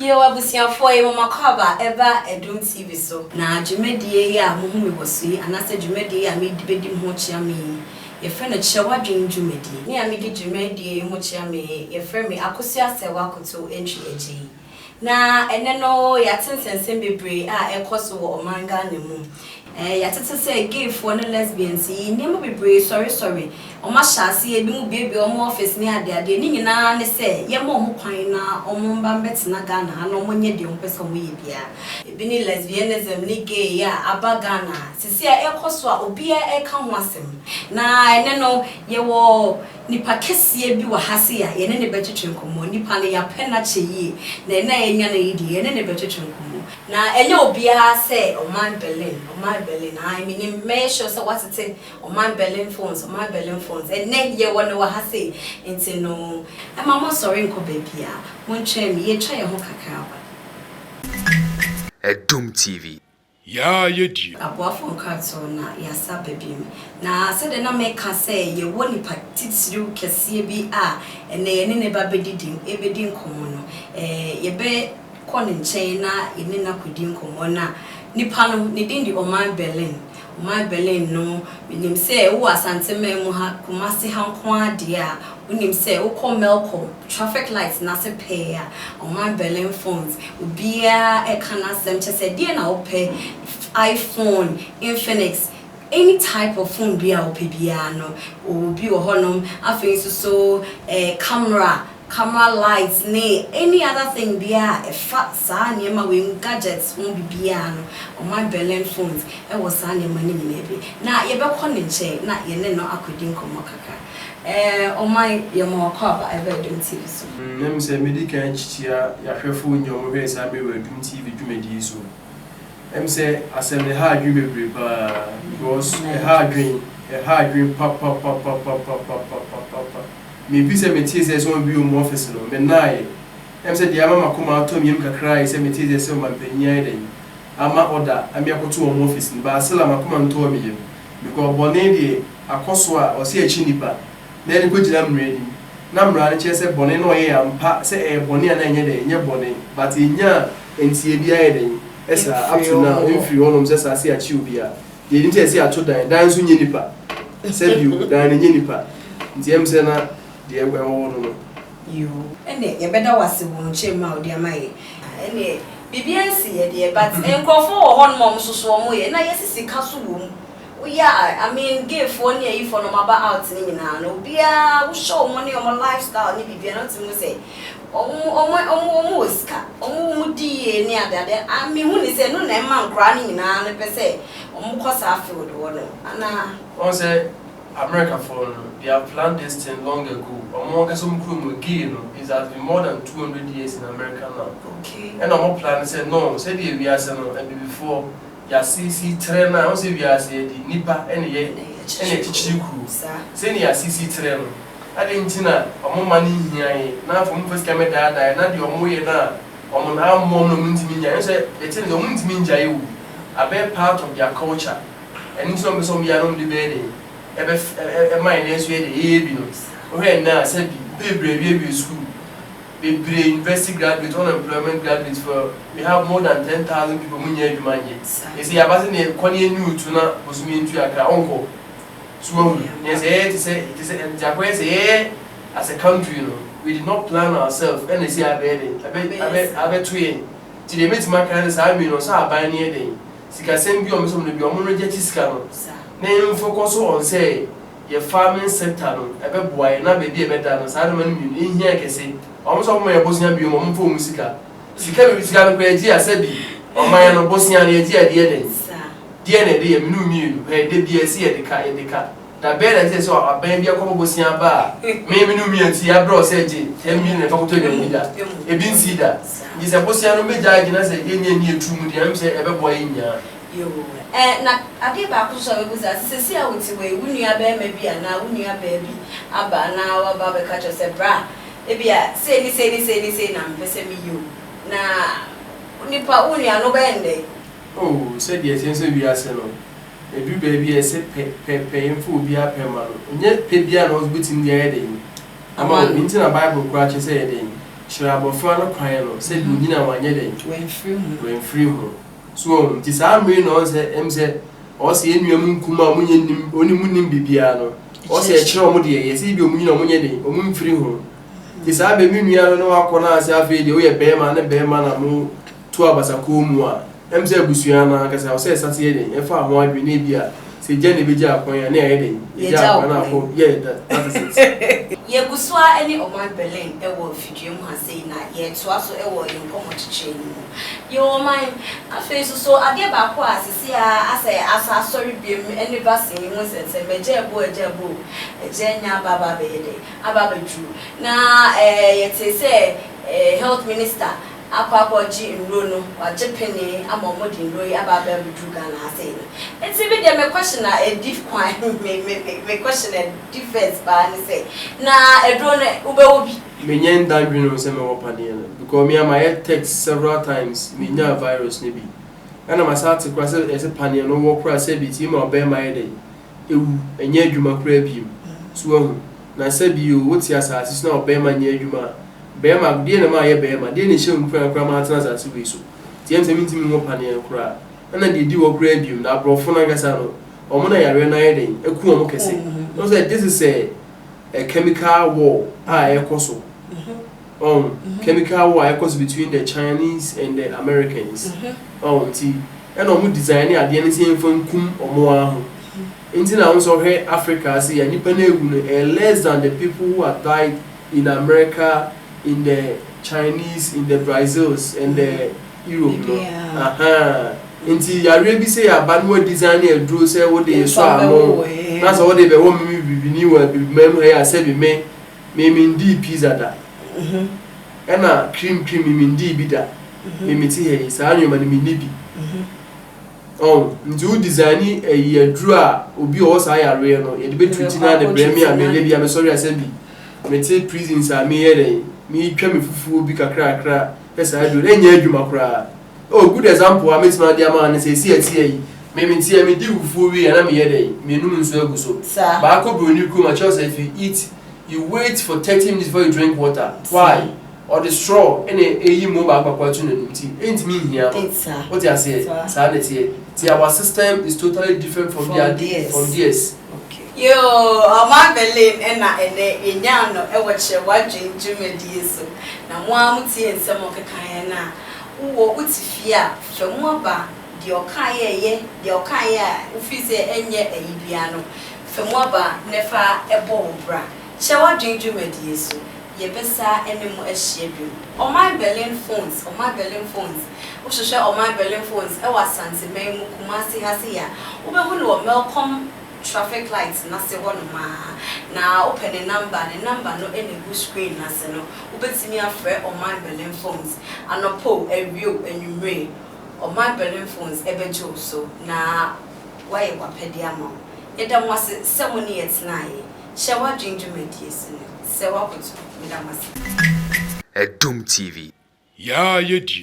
Ye wabusiafo ye mama kwaba eba Edum TV so. Na dwumadie ya mohu mewosi anase dwumadie ya me dibedi ho chia me. Ye fe na chewa dwen dwumadie. Ne ya me di dwumadie ho chia me ye fe me akosi asewa koto entry eji. Na ene no ya tensensem bebre a ekoso wo omanga ne mu. Ya tete say gay for no lesbians yi nemu bebre sorry. Oma hyase e bi mu bebe omo office ni ade ni nyina ne say ye mo ho kwan na omo mba mbetena Ghana ha no mo nye de ompese mo ye bia. Ebi ni lesbianism ni gay ya aba Ghana. Sisi a ekoso a obi a eka ho asem. Na ene no ye wo nipa kese bi wa hase ya ye ne betwetwe nkomo nipa ne ya pena cheyi na ena enya na yidi ye ne betwetwe nkomo na enye obi a say Oman Berlin I mean make sure so what it say Oman Berlin phones and then ye wona wa hase enti no e mama sorry nko baby a won twa me ye twa ye ho kakra Edum TV. Ya yedi. Aboafo nkato na ya sababi na se de na make say ye woni patitiru kese bi a ene ne ba bedidi ebedi nkomo no ye be kone nchen na ene na kodi nkomo na nipa no ne din di Oman Berlin no minim say wo asante memu ha Kumasi ha nko ade a unim say wo call Melco traffic lights na se pay a Oman Berlin phones ubia e kana sem che say die na wo pay iPhone Infinix any type of phone bia wo pay bia no obi wo honom afin so camera lights ne any other thing bia e fa sa niema we gadgets won bibia no Oman Berlin phones e was sa niema ni bi na ye be kɔ ne nche na ye ne no akodi nkomo kaka Oman ye mo kwa ba e be Edum TV so nem se medical chichia ya hwefo nyom hwe sa me we Edum TV dwumadi so em se asem ne ha adwum bebre pa because ha adwum pa me bi se me tie se so bi o office no me nae em se dia mama koma to miem kakra se me tie se ma panya den ama order ami akoto o office ni ba asela makoma nto mi yem because bone de akoso a o se achi nipa na ni gojira mredi na mra ne che se bone no ye ampa se e bone na enye de enye bone but enya entie bia ye den esa up to now if you want se se achi obi a ye ni te se ato dan so nye nipa se bi dan nye nipa ntie se na de egwe no yo ene ye beda wase won chema odi amaye ene bibiansi ye de but enkofo wo hon mom soso mo ye na yesisi kaso wo I mean give for near you for no maba out ni nyina no bia wo show money on my lifestyle ni bibia no timu say omo ska omo di ni ade I mean hu ni say no na ma nkra ni nyina no pese omo kosa field wo no ana on say America for they have planned this thing long ago. Among some crew again is has been more than 200 years in America now. Okay. And our plan said no, said we are saying and before ya CC trainer, I say we are saying the Nipa any teaching crew. Say ya CC trainer. I didn't know among money here. Now from first camera that not your way now. Among our mom no mean to me. I said it's the mean to me jayu. A bear part of their culture. And some young debating. My next way the when now said be school be university graduate unemployment graduates for we have more than 10,000 people who need money. You see about the Konya new to not was mean to your uncle. So yes, it is Japan say as a country, you know, we did not plan ourselves and they say I bet twin. To the meet my kind I mean, so I buy near them. Sika send you on some of the Omono name focus on say your farming sector no ebe boy na baby ebe da no sa no manu in here kese almost all my bosia bi mo mfo musika sika bi sika no kwaji asabi o man no bosia na eji ade den die na de minu mienu he de bi esi e de ka da be na say so aban bi akobo bosia ba me minu mienti ya bro say je 10 million fa ko to dem da e bi nsi da ji se bosia no meja agina say enye ni etum de am say ebe boy nya yo na ade ba ko so we buza sisi a wuti we wunua ba ma bia na wunua ba bi aba na wa ba be ka cho se bra e bia say ni na mpese mi yo na nipa wunua no ba ende oh say the sense we are say no e du ba bi e se pe info bi a pe ma no nye pe bia no bitim dia e dey ama binti na bible kura che say e dey Shrabofra no kwan no say do nyina wanye den when free ho so ti sa amre no say em say o say enuam nkuma munye nim oni munim bibia no o say e kire omo de ye say bi omunyi na omunye den omun free ho ti sa be menua no wakona ase afi de o ye bema na mo to abasako mu a em say busua na kasa o say sase ye den e fa ho adwene bia say jene beji akwan na ye den ja akwan na fo that is it. Ye guswa any Oman Berlin e wo fidiem ha sei na ye toa so e wo yenkomo chiche ni mo ye Oman afi so ade ba ko asisi asa sorry biem any vaccine mo sense meje ebo eje nya baba be de ababa ju na ye te say health minister akwakoji nro no wajepene amomodi nro yi ababa buju Ghana ha sei no enti be dey me question a diff kwan me question a difference ba ni say na edro ne ubewo bi menyen dan bi no se me wopane no because me am I text several times me nya virus ne bi ana masate kwa se ese pane no wo kura se bi ti ma obe ma ye dey ewu enye adwuma kura bi so hu na se bi o woti asase na obe ma nya adwuma bema die na ma ye bema die ne hye nkura ma atena asase we so ti em se mi ntimi wo pane kura ana de di wo kura bi na brofo na gasa no omo na yare na ye dey eku omo kese no say this is a chemical war ekoso chemical war ekoso between the Chinese and the Americans ti and omo design ade ne se enfo nkum omo aho nti na so he Africa say ya nipa na egu no less than the people who have died in America, in the Chinese, in the Brazils, and the Europe. Nti yare bi say abanwo design e dro say what they so amo that's what they be wo me ni wa bi mem here say bi me ndi pizza da na cream me ndi bi da me ti here sa anyo ma ni bi nti u design e dro a obi o sa yare no ye de be treat na the bremi a me bi am sorry I say bi me ti prisons a me here me twa me fufu bi kakra pesa do enya adwuma kra. Oh, good example. I met my dear man and say, see, maybe see me do full we and I'm here. Me no so so. But I could be new crew. My choice if you eat, you wait for 30 minutes before you drink water. Why? Or the straw any mobile opportunity. Ain't me here. What I say? Sanity. See, our system is totally different from theirs. Yo, Oman Berlin ena enya no e wache wadwen so. Na mo amuti ensem okeka na wo utifia hwemu aba de okaye de okaye ufi se enye ayibia no hwemu aba nefa ebo bra hye wadwen so ye besa enemu ahye bi Oman Berlin phones wo hwehwe Oman Berlin phones e wasante memu Kumasi hase ya wo be hu no Melcom traffic lights na se wono ma na open the number no any go screen na se no ubetimi afre Oman Berlin phones anopo ewio enwumre Oman Berlin phones ebejo so na why wapedi ama eda mo se mo ni etnae hye wadwindwumedie se wakoto medamase Edum TV ya yedi